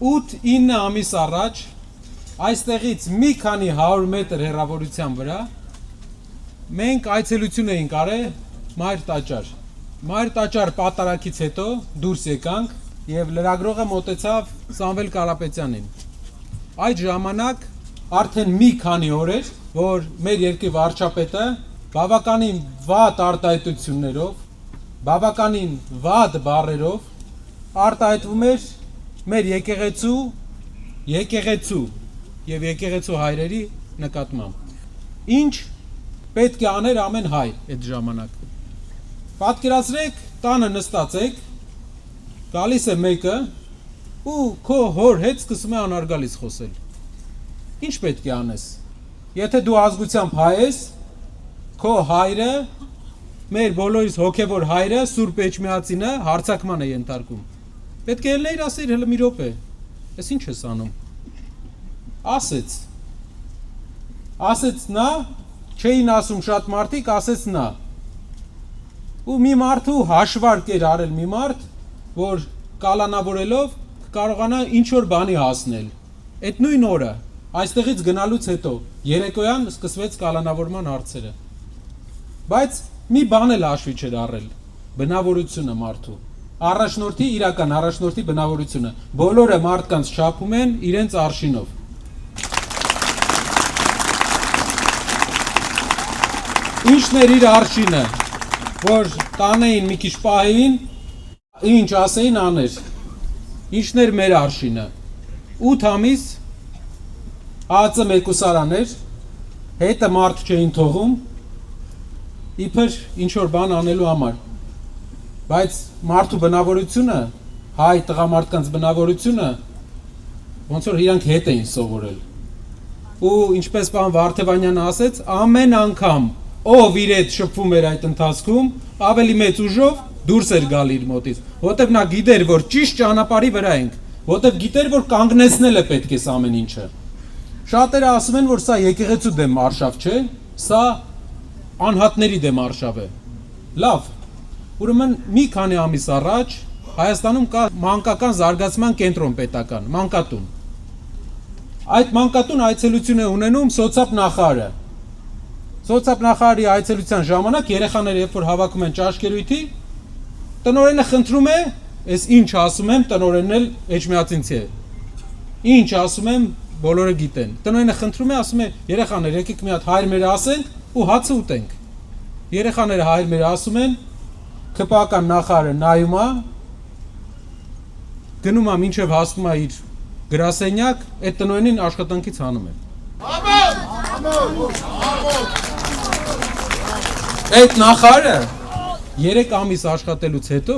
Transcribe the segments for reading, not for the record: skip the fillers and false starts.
8-9 ամիս առաջ այստեղից մի քանի 100 մետր հեռավորության վրա մենք այցելություն էինք արել Մայր տաճար։ Մայր տաճար պատարակից հետո դուրս եկանք եւ լրագրողը մոտեցավ Սամվել Կարապետյանին։ Այդ ժամանակ արդեն մի քանի օր էր, որ մեր երկրի վարչապետը բավականին վատ արտահայտություններով, բավականին վատ բառերով արտահայտվում էր մեր եկեղեցու եւ եկեղեցու հայրերի նկատմամբ։ Ինչ պետք է աներ ամեն հայ այդ ժամանակ։ Պատկերացրեք, տանը նստած եք, գալիս է մեկը ու քո հոր հետ սկսում է անարգալից խոսել։ Ինչ պետք է անես։ Եթե դու ազգությամբ հայ ես, քո հայրը, մեր բոլորիս հոգևոր հայրը, Սուրբ Էջմիածինը հարձակման է ենթարկում։ Պետք է ելնեիր ասեիր հələ մի րոպե։ Էս ինչ ես անում։ Ասեց նա, չէին ասում շատ մարդիկ, ասեց նա։ Ու մի մարդու հաշվարկ էր արել մի մարդ, որ կալանավորելով կարողանա ինչ-որ բանի հասնել։ Այդ նույն օրը, այստեղից գնալուց հետո, երեկոյան սկսվեց կալանավորման հարցերը։ Բայց մի բան էլ հաշվի չէր առել, բնավորությունը մարդու։ Իրական առաջնորդի բնավորությունը։ Բոլորը մարդկանց չափում են իրենց արշինով։ Ինչն էր իր արշինը, որ տանեին մի քիչ պահեին, ինչ ասեին աներ։ Ինչն էր մեր արշինը։ 8 ամիս ԱԱԾ մեկուսարան էր, հետը մարդ չէին թողում, իբր ինչ-որ բան անելու համար։ Բայց մարդու բնավորությունը, հայ տղամարդկանց բնավորությունը, ոնց որ իրանք հետ էին սովորել։ Ու ինչպես պարոն Վարդևանյանը ասեց, ամեն անգամ ով իր հետ շփվում էր այդ ընթացքում, ավելի մեծ ուժով դուրս էր գալի իր մոտից, որտեղ նա գիտեր, որ ճիշտ ճանապարհի վրա ենք, որտեղ գիտեր, որ կանգնեցնել է պետք է ամեն ինչը։ Շատերը ասում են, որ սա եկեղեցու դեմ արշավ չէ, սա անհատների դեմ արշավ է։ Լավ, ուրեմն մի քանի ամիս առաջ Հայաստանում կա մանկական զարգացման կենտրոն պետական, մանկատուն։ Այդ մանկատուն այցելություն է ունենում սոցիալ նախարարի այցելության ժամանակ երեխաները երբ որ հավաքում են ճաշկերույթի, տնօրենը խնդրում է, ես ինչ ասում եմ, տնօրենն էլ էջմիածինցի է։ Ինչ ասում եմ, բոլորը գիտեն։ Տնօրենը խնդրում է, ասում է, երեխաներ, եկեք մի հատ հայր մեր ասենք ու հացը ուտենք։ Երեխաները հայր մեր ասում են, ԿՊԱ-ական նախարարը նայում է, գնում է մինչև հասնում է իր գրասենյակ, այդ տնօրենին աշխատանքից հանում է։ Այդ նախարարը 3 ամիս աշխատելուց հետո,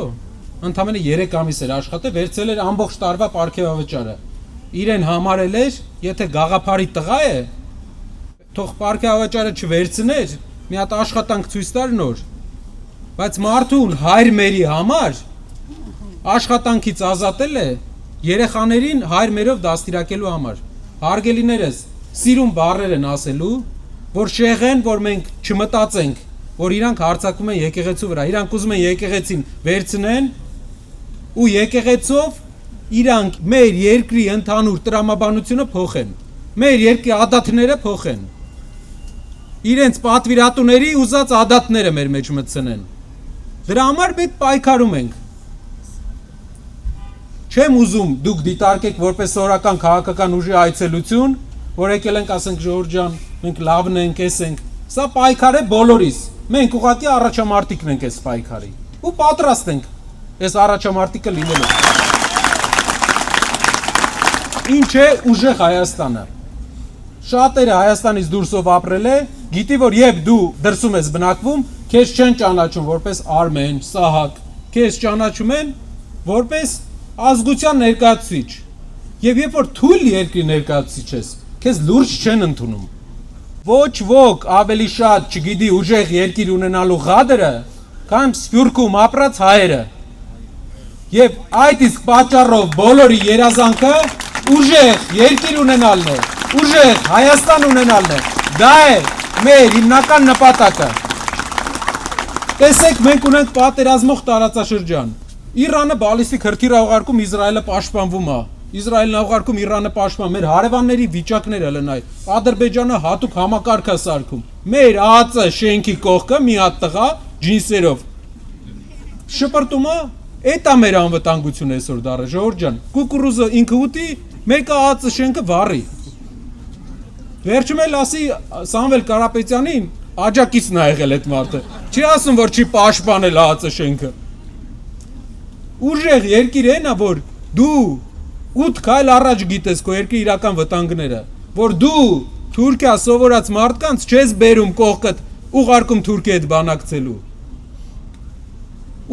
ընդամենը 3 ամիս էր աշխատել, վերցել էր ամբողջ տարվա պարգևավճարը։ Իրեն համարել էր, եթե գաղափարի տղա է, թող պարգևավճարը չվերցներ, մի հատ աշխատանք ցույց տար նոր։ Բայց մարդուն հայր մերի համար աշխատանքից ազատել է երեխաներին հայր մերով դաստիարակելու համար։ Հարգելիներս, սիրուն բառեր են ասելու, որ շեղեն, որ մենք չմտածենք, որ իրանք հարձակում են եկեղեցու վրա, իրանք ուզում են եկեղեցին վերցնեն ու եկեղեցով իրանք մեր երկրի ընդհանուր տրամաբանությունը փոխեն, մեր երկրի ադատները փոխեն, իրենց պատվիրատուների ուզած ադատները մեր մեջ մտցնեն։ Դրա համար մենք պայքարում ենք։ Չեմ ուզում դուք դիտարկեք որպես սորական քաղաքական ուժի այցելություն, որ եկել ենք ասենք Ժորժ ջան, մենք լավն ենք, էս ենք։ Սա պայքար է բոլորիս։ Մենք ուղղակի առաջամարտիկն ենք այս պայքարի։ Ու պատրաստ ենք այս առաջամարտիկը լինելու։ Ինչ է ուժեղ Հայաստանը։ Շատերը Հայաստանից դուրսով ապրել է, գիտի որ երբ դու դրսում ես բնակվում, քեզ չեն ճանաչում որպես Արմեն, Սահակ, քեզ ճանաչում են որպես ազգության ներկայացուցիչ։ Եվ երբ որ թույլ երկրի ներկայացուցիչ ես, քեզ լուրջ չեն ընդունում։ Ոչ ոք ավելի շատ չգիտի ուժեղ երկիր ունենալու ղադրը, քան Սփյուռքում ապրած հայերը։ Եվ այդ իսկ պատճառով բոլորի երազանքը ուժեղ երկիր ունենալն է, ուժեղ Հայաստան ունենալն է։ Դա է մեր հիմնական նպատակը։ Տեսեք, մենք ունենք պատերազմող տարածաշրջան։ Իրանը բալիստիկ հրթիռ է ուղարկում, Իսրայելը պաշտպանվում է։ Իսրայելն ուղարկում Իրանը պաշտպան, մեր հարևանների վիճակները լնայ։ Ադրբեջանը հատուկ համակարգ է սարքում։ Մեր ԱԱԾ շենքի կողքը մի հատ տղա ջինսերով շպրտում է, էտա մեր անվտանգությունը այսօր դառը, ժողովուրդ ջան։ Կուկուռուզը ինքը ուտի, մեկը ԱԱԾ շենքը վառի։ Վերջում էլ ասի Սամվել Կարապետյանին աջակիցն ա եղել այդ մարդը։ Չի ասում, որ չի պաշտպանել ԱԱԾ շենքը։ Ուժեղ երկիր են, որ դու 8 քայլ առաջ գիտես քո երկրի իրական վտանգները, որ դու Թուրքիա սովորած մարդկանց չես բերում կողքդ ուղարկում Թուրքիա հետ բանակցելու։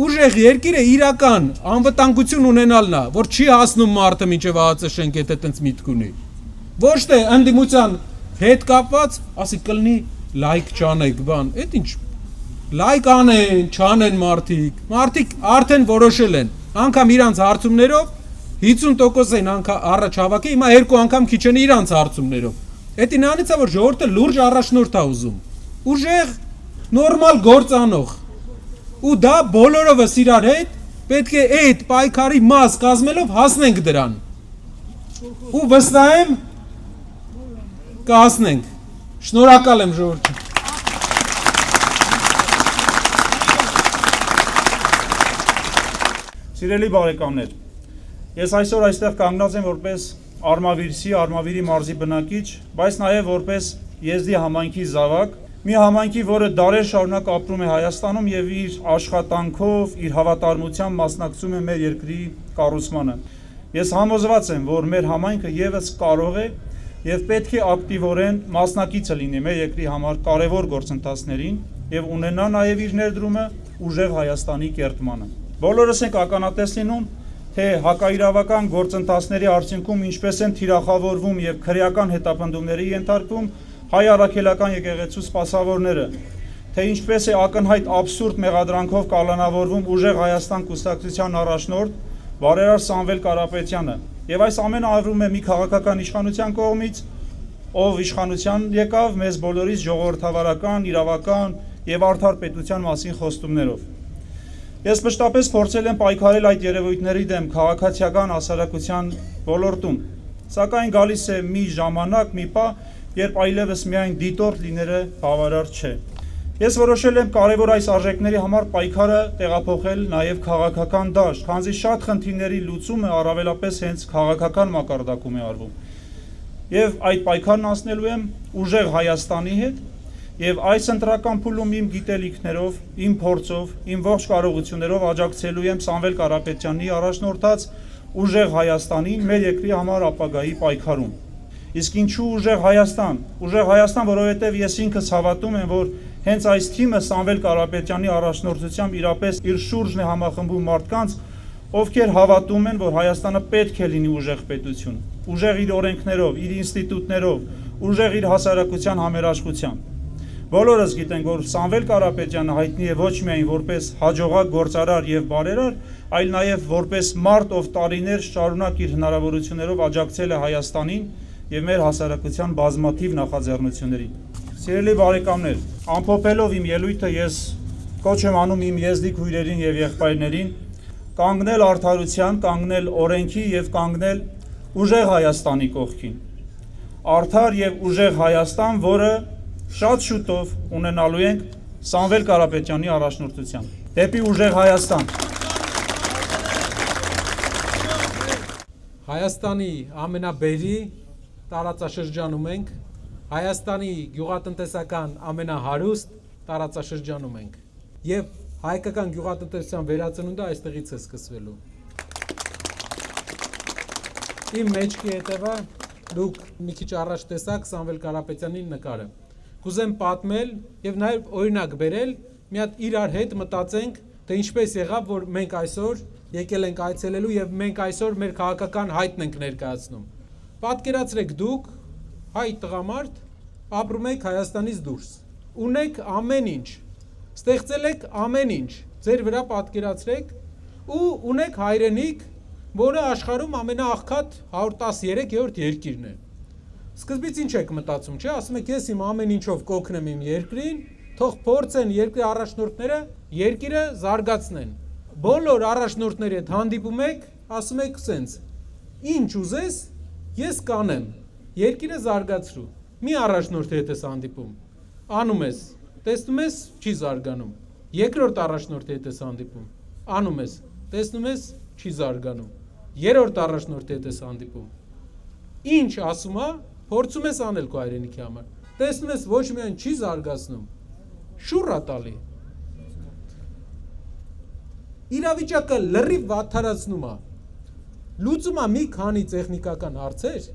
Ուժեղ երկիրը իրական անվտանգություն ունենալն է, որ չի հասնում մարդը մինչև ԱԱԾ շենք հետ այտենց միտք ունի։ Ոչ թե ընդդիմության հետ կապված, ասի կլինի լայք չանեք, բան, այդ ինչ լայք անեն, չանեն մարդիկ արդեն որոշել են, անգամ իրանց հարցումներով 50% են առաջ հավաքի, հիմա 2 անգամ քիչ են իրանց հարցումներով։ Էդի նրանից է, որ ժողովուրդը լուրջ առաջնորդ է ուզում։ Ուժեղ, նորմալ գործ անող։ Ու դա բոլորովս իրար հետ պետք է այդ պայքարի մաս կազմելով հասնենք դրան։ Ու վստահ եմ կհասնենք։ Շնորհակալ եմ ժողովուրդ։ Սիրելի բարեկամներ, ես այսօր այստեղ կանգնած եմ որպես Արմավիրի մարզի բնակիչ, բայց նաև որպես եզդի համայնքի զավակ, մի համայնքի, որը դարեր շարունակ ապրում է Հայաստանում եւ իր աշխատանքով, իր հավատարմությամբ մասնակցում է մեր երկրի կառուցմանը։ Ես համոզված եմ, որ մեր համայնքը եւս կարող է եւ պետք է ակտիվորեն մասնակիցը լինի մեր երկրի համար կարևոր գործընթացներին եւ ունենա նաեւ իր ներդրումը ուժեղ Հայաստանի կերտմանը։ Բոլորս ենք ականատես լինում, թե հակաիրավական գործընթացների արդյունքում ինչպես են թիրախավորվում եւ քրեական հետապնդումների ենթարկվում հայ առաքելական եկեղեցու սպասավորները, թե ինչպես է ակնհայտ աբսուրդ մեղադրանքով կալանավորվում ուժեղ Հայաստան կուսակցության առաջնորդ բարերար Սամվել Կարապետյանը, եւ այս ամենը արվում է մի քաղաքական իշխանության կողմից, ով իշխանության եկավ մեզ բոլորից ժողովրդավարական, իրավական եւ արդար պետության մասին խոստումներով։ Ես մշտապես փորձել եմ պայքարել այդ երևույթների դեմ քաղաքացիական հասարակության ոլորտում, սակայն գալիս է մի ժամանակ, մի պահ, երբ այլևս միայն դիտորդ լինելը բավարար չէ։ Ես որոշել եմ կարևոր այս արժեքների համար պայքարը տեղափոխել նաև քաղաքական դաշտ, քանզի շատ խնդիրների լուծումը առավելապես հենց քաղաքական մակարդակում է արվում։ Եվ այդ պայքարն անցնելու եմ ուժեղ Հայաստանի հետ, եւ այս ընտրական փուլում իմ գիտելիքներով, իմ փորձով, իմ ողջ կարողություններով աջակցելու եմ Սամվել Կարապետյանի առաջնորդած ուժեղ Հայաստանին մեր երկրի համար ապագայի պայքարում։ Իսկ ինչու ուժեղ Հայաստան, որովհետև ես ինքս հավատում եմ, որ հենց այս թիմը Սամվել Կարապետյանի առաջնորդությամբ իրապես իր շուրջն է համախմբում մարդկանց, ովքեր հավատում են, որ Հայաստանը պետք է լինի ուժեղ պետություն, ուժեղ իր օրենքներով, իր ինստիտուտներով, ուժեղ իր հասարակության համերաշխությամբ։ Բոլորս գիտենք, որ Սամվել Կարապետյանը հայտնի է ոչ միայն որպես հաջողակ գործարար եւ բարերար, այլ նաեւ որպես մարդ, ով տարիներ շարունակ իր հնարավորություններով աջակցել է Հայաստանին եւ մեր հասարակության բազմաթիվ նախաձեռնություններին։ Սիրելի բարեկամներ, ամփոփելով իմ ելույթը ես կոչ եմ անում իմ եզդիկ հյուրերին եւ եղբայրներին կանգնել արդարության, կանգնել օրենքի եւ կանգնել ուժեղ Հայաստանի կողքին։ Արդար եւ ուժեղ Հայաստան, որը շատ շուտով ունենալու ենք Սամվել Կարապետյանի առաջնորդությամբ։ Դեպի ուժեղ Հայաստան։ Հայաստանի ամենաբերի տարածաշրջանում ենք, Հայաստանի գյուղատնտեսական ամենահարուստ տարածաշրջանում ենք եւ հայկական գյուղատնտեսության վերածնունդը այստեղից է սկսվելու։ Իմ մեջքի հետևը դուք մի քիչ առաջ տեսաք Սամվել Կարապետյանի նկարը։ Կուզեմ պատմել եւ նաեւ օրինակ բերել, մի հատ իրար հետ մտածենք, թե ինչպես եղավ, որ մենք այսօր եկել ենք այցելելու եւ մենք այսօր մեր քաղաքական հայտն ենք ներկայացնում։ Պատկերացրեք դուք հայ տղամարդ ապրում եք Հայաստանից դուրս, ունեք ամեն ինչ, ստեղծել եք ամեն ինչ, ձեր վրա պատկերացրեք ու ունեք հայրենիք, որը աշխարհում ամենաաղքատ 113-րդ երկիրն է։ Սկզբից ինչ եք մտածում, չէ՞, ասում եք ես իմ ամեն ինչով կօգնեմ իմ երկրին, թող փորձեն երկրի առաջնորդները երկիրը զարգացնեն։ Բոլոր առաջնորդների հետ հանդիպում եք, ասում եք սենց. ինչ ուզես, ես կանեմ, երկիրը զարգացրու, մի առաջնորդի հետ ես հանդիպում, անում ես, տեսնում ես, չի զարգանում, երկրորդ առաջնորդի հետ ես հանդիպում, անում ես, տեսնում ես, չի զարգանում, երրորդ առաջնորդի հետ ես հանդիպում, ինչ ասում է, փորձում ես անել քո հայրենիքի համար, տեսնում ես ոչ միայն չի զարգացնում, շուռ է տալի, իրավիճակը լրիվ վատթարացնում է, լուծում է մի քանի տեխնիկական հարցեր,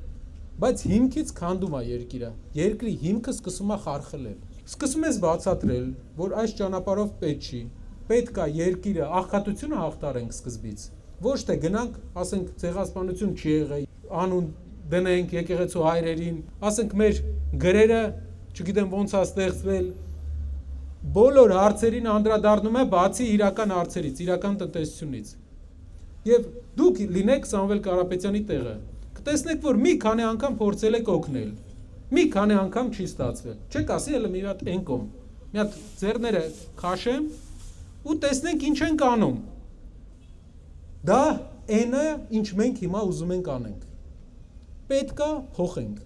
բայց հիմքից քանդում է երկիրը, երկրի հիմքը սկսում է խարխլել, սկսում ես բացատրել, որ այս ճանապարհով պետք չի, պետք է երկիրը աղքատությունը հաղթարենք սկզբից, ոչ թե գնանք, ասենք ցեղասպանություն չի եղել, անուն դնենք եկեղեցու հայրերին, ասենք մեր գրերը, չգիտեմ ոնց է ստեղծվել, բոլոր հարցերին անդրադառնում է բացի իրական հարցերից, իրական տնտեսությունից։ Եվ դուք լինեք Սամվել Կարապետյանի տեղը, կտեսնեք, որ մի քանի անգամ փորձել եք օգնել, մի քանի անգամ չի ստացվել, չեք ասի էլ մի հատ էնկոմ, մի հատ ձեռները քաշեմ ու տեսնենք ինչ ենք անում։ Դա այն է, ինչ մենք հիմա ուզում ենք անենք։ Պետք է փոխենք։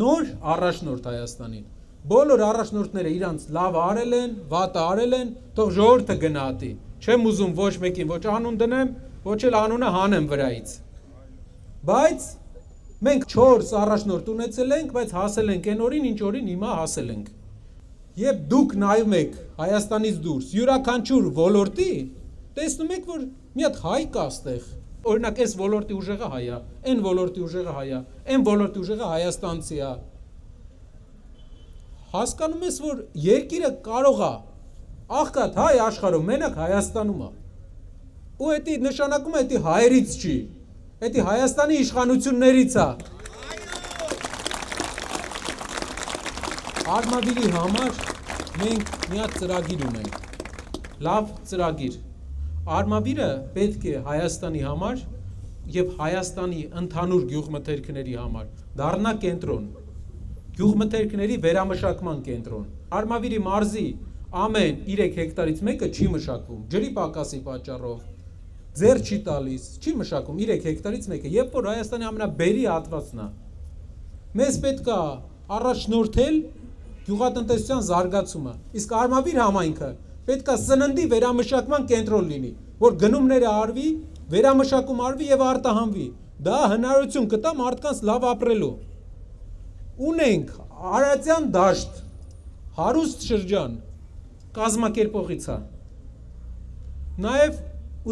Նոր առաջնորդ Հայաստանին։ Բոլոր առաջնորդները իրանց լավ արել են, վատ արել են, թող ժողովուրդը գնահատի։ Չեմ ուզում ոչ մեկին ոչ անուն դնեմ, ոչ էլ անունը հանեմ վրայից։ Բայց մենք 4 առաջնորդ ունեցել ենք, բայց հասել ենք այն օրին, ինչ օրին հիմա հասել ենք։ Եվ դուք նայում եք Հայաստանից դուրս յուրաքանչյուր ոլորտի, տեսնում եք, որ մի հատ հայ կա այստեղ։ Օրինակ, այս ոլորտի ուժեղը հայ է, այն ոլորտի ուժեղը հայ է, այն ոլորտի ուժեղը հայաստանցի է։ Հասկանում ես, որ երկիրը կարող է աղքատ հայ աշխարհում, մենակ Հայաստանում է։ Ու դա նշանակում է, դա հայերից չի, դա Հայաստանի իշխանություններից է։ Արմավիրի համար մենք մի հատ ծրագիր ունենք։ Լավ ծրագիր։ Արմավիրը պետք է Հայաստանի համար եւ Հայաստանի ընդհանուր գյուղմթերքների համար դառնա կենտրոն։ Գյուղմթերքների վերամշակման կենտրոն։ Արմավիրի մարզի ամեն 3 հեկտարից մեկը չի մշակվում, ջրի պակասի պատճառով, ձեռ չի տալիս, չի մշակում 3 հեկտարից մեկը, երբ որ Հայաստանի ամենաբերի հատվածն է։ Մեզ պետք է առաջնորդել գյուղատնտեսության զարգացումը, իսկ Արմավիր համայնքը պետք է սննդի վերամշակման կենտրոն լինի, որ գնումները արվի, վերամշակում արվի եւ արտահանվի։ Դա հնարավորություն կտա մարդկանց լավ ապրելու։ Ունենք Արարատյան դաշտ, հարուստ շրջան, կազմակերպողից է։ Նաև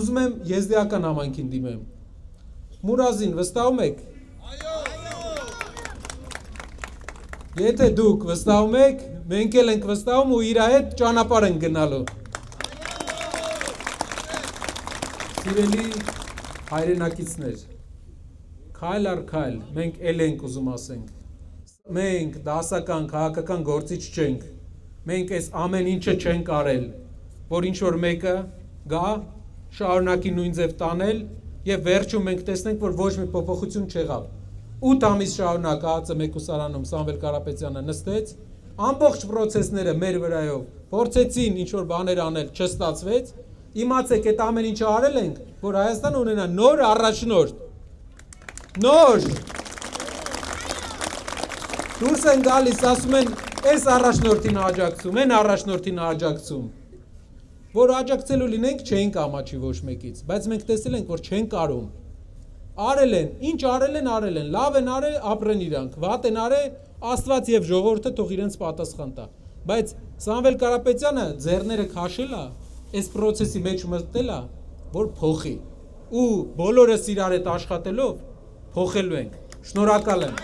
ուզում եմ եզդիական համայնքին դիմեմ։ Մուրազին վստահում եք։ Եթե դուք վստահում եք, մենք էլ ենք վստահում ու իր հետ ճանապարհ ենք գնալու։ Սիրելի հայրենակիցներ, քայլ առ քայլ մենք էլ ենք ուզում ասենք։ Մենք դասական, քաղաքական գործիչ չենք, մենք այս ամեն ինչը չենք արել, որ ինչ-որ մեկը գա, շարունակի նույն ձև տանել և վերջում մենք տեսնենք, որ ոչ մի փոփոխություն չեղավ։ 8 ամիս շարունակ ԱԱԾ մեկուսարանում Սամվել Կարապետյանը նստեց, ամբողջ պրոցեսները մեր վրայով փորձեցին ինչ-որ բաներ անել, չստացվեց, իմացեք այդ ամեն ինչը արել ենք, որ Հայաստանը ունենա նոր առաջնորդ, նոր դուրս են գալիս, ասում են, այս առաջնորդին աջակցում, այն առաջնորդին աջակցում, որ աջակցելու լինենք չենք ամաչի ոչ մեկից, բայց մենք տեսել ենք, որ չեն կարում, արել են, ինչ արել են, լավ են արել, ապրեն իրանք, վատ են արել, Աստված և ժողովուրդը թող իրենց պատասխան տա, բայց Սամվել Կարապետյանը ձեռները քաշել է, այս պրոցեսի մեջ մտնել է, որ փոխի, ու բոլորս իրար հետ աշխատելով փոխելու ենք, շնորհակալ եմ։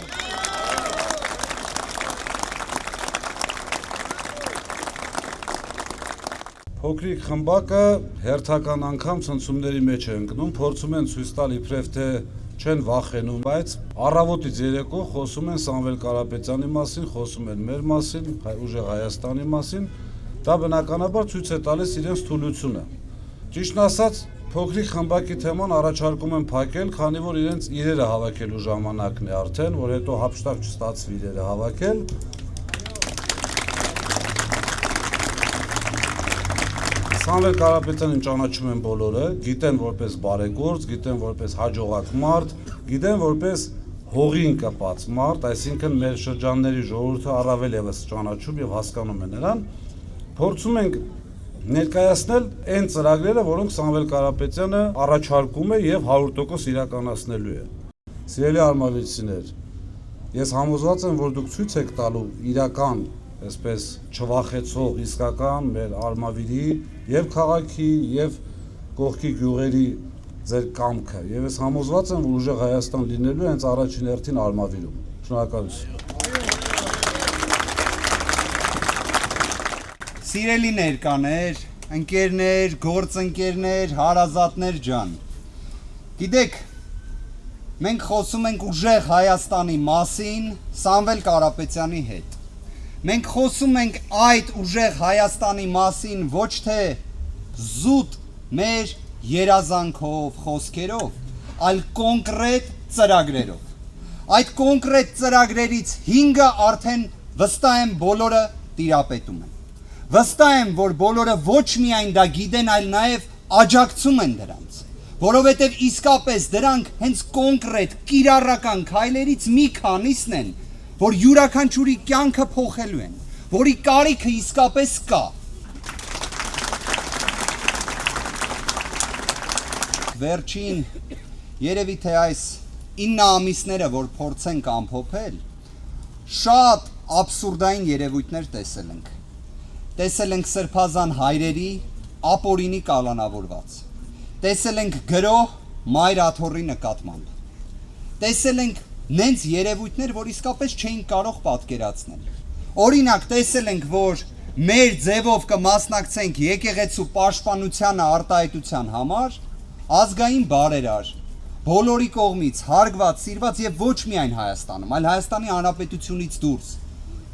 Փոքրիկ խմբակը հերթական անգամ ցնցումների մեջ է ընկնում, փորձում են ցույց տալ իբրև թե չեն վախենում, բայց առավոտից երեկո խոսում են Սամվել Կարապետյանի մասին, խոսում են մեր մասին, ուժեղ Հայաստանի մասին, դա բնականաբար ցույց է տալիս իրենց թուլությունը։ Ճիշտն ասած, փոքրիկ խմբակի թեման առաջարկում են փակել, քանի որ իրենց իրերը հավաքելու ժամանակն է արդեն, որ հետո հափշտակ չստացվի իրերը հավաքել։ Սամվել Կարապետյանին ճանաչում են բոլորը, գիտեն որպես բարեգործ, գիտեն որպես հաջողակ մարդ, գիտեն որպես հողին կպած մարդ, այսինքն մեր շրջանների ժողովուրդը առավել եւս ճանաչում եւ հասկանում է նրան։ Փորձում ենք ներկայացնել այն ծրագրերը, որոնք Սամվել Կարապետյանը առաջարկում է եւ 100% իրականացնելու է։ Սիրելի արմավիրցիներ, ես համոզված եմ, որ դուք ցույց եք տալու իրական, այսպես չվախեցող, իսկական մեր Արմավիրի եւ քաղաքի եւ կողքի գյուղերի ձեր կամքը եւ ես համոզված եմ, որ ուժեղ Հայաստան լինելու հենց առաջին հերթին Արմավիրում։ Շնորհակալություն։ Սիրելի ներկաներ, ընկերներ, գործընկերներ, հարազատներ ջան։ Գիտեք, մենք խոսում ենք ուժեղ Հայաստանի մասին Սամվել Կարապետյանի հետ։ Մենք խոսում ենք այդ ուժեղ Հայաստանի մասին ոչ թե զուտ մեր երազանքով, խոսքերով, այլ կոնկրետ ծրագրերով։ Այդ կոնկրետ ծրագրերից 5-ը արդեն վստահ եմ բոլորը տիրապետում են։ Վստահ եմ, որ բոլորը ոչ միայն դա գիտեն, այլ նաև աջակցում են դրանց, որովհետև իսկապես դրանք հենց կոնկրետ կիրառական քայլերից մի քանիսն են, որ յուրաքանչյուրի կյանքը փոխելու են, որի կարիքը իսկապես կա։ Վերջին երևի թե այս 9 ամիսները, որ փորձենք ամփոփել, շատ աբսուրդային երևույթներ տեսել ենք։ Տեսել ենք սրբազան հայրերի ապօրինի կալանավորված։ Տեսել ենք գրոհ մայր աթոռի նկատմամբ։ Տեսել ենք նենց երևույթներ, որ իսկապես չէին կարող պատկերացնել։ Օրինակ, տեսել ենք, որ մեր ձևով կմասնակցենք եկեղեցու պաշտպանությանը արտահայտության համար ազգային բարերար, բոլորի կողմից հարգված, սիրված եւ ոչ միայն Հայաստանում, այլ Հայաստանի Հանրապետությունից դուրս։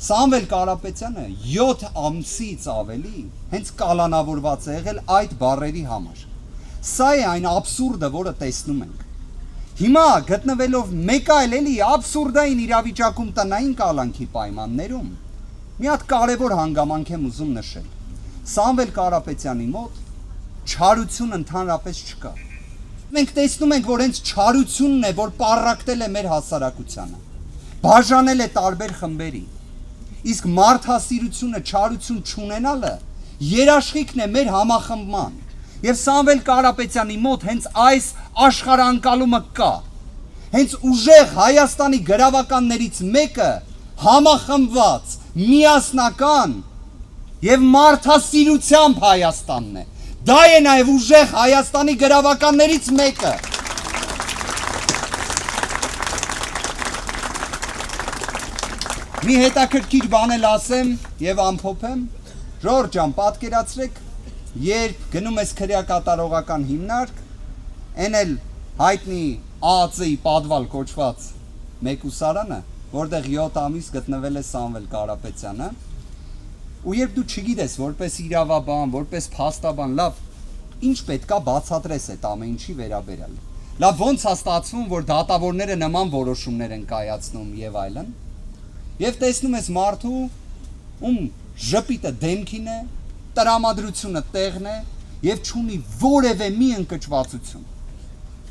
Սամվել Կարապետյանը 7 ամսից ավելի հենց կալանավորված է եղել այդ բառերի համար։ Սա է այն աբսուրդը, որը տեսնում ենք։ Հիմա գտնվելով մեկ այլ էլի աբսուրդային իրավիճակում տնային կալանքի պայմաններում, մի հատ կարևոր հանգամանք եմ ուզում նշել։ Սամվել Կարապետյանի մոտ չարություն ընդհանրապես չկա։ Մենք տեսնում ենք, որ հենց չարությունն է, որ պառակտել է մեր հասարակությանը, բաժանել է տարբեր խմբերի։ Իսկ մարդասիրությունը, չարություն չունենալը երաշխիքն է մեր համախմբման։ Եվ Սամվել Կարապետյանի մոտ հենց այս աշխարհանկալումը կա։ Հենց ուժեղ Հայաստանի գրավականներից մեկը համախմբված, միասնական եւ մարդասիրությամբ Հայաստանն է։ Դա է նաեւ ուժեղ Հայաստանի գրավականներից մեկը։ Մի հետաքրքիր բան էլ ասեմ եւ ամփոփեմ։ Ժորժ ջան, պատկերացրեք, երբ գնում ես քրեակատարողական հիմնարկ, այն էլ հայտնի ԱԱՑ-ի պատվալ կոչված մեկուսարանը, որտեղ 7 ամիս գտնվել է Սամվել Կարապետյանը, ու երբ դու չգիտես որպես իրավաբան, որպես փաստաբան, լավ, ինչ պետքա բացատրես այդ ամեն ինչի վերաբերյալ։ Լավ, ոնց է ստացվում, որ դատավորները նման որոշումներ են կայացնում եւ այլն։ Եվ տեսնում ես մարդու, ում ժպիտը դեմքին է, տրամադրությունը տեղն է եւ չունի որևէ մի ընկճվածություն։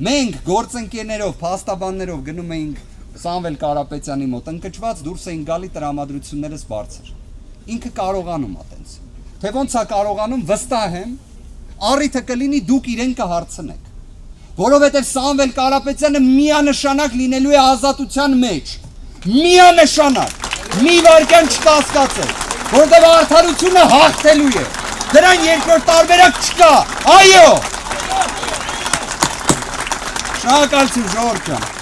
Մենք գործընկերներով, փաստաբաններով գնում էինք Սամվել Կարապետյանի մոտ, ընկճված դուրս էին գալի տրամադրություններս բարձր։ Ինքը կարողանում է տենց։ Թե ոնց է կարողանում, վստահ եմ, առիթը կլինի դուք իրեն կհարցնեք։ Որովհետեւ Սամվել Կարապետյանը միանշանակ լինելու է ազատության մեջ։ Միանշանակ, մի վարքյան չկասկածել, որտեղ արդարությունը հաղթելու է, դրան երկրորդ տարբերակ չկա, այո։ Շնորհակալություն Ժորժ ջան։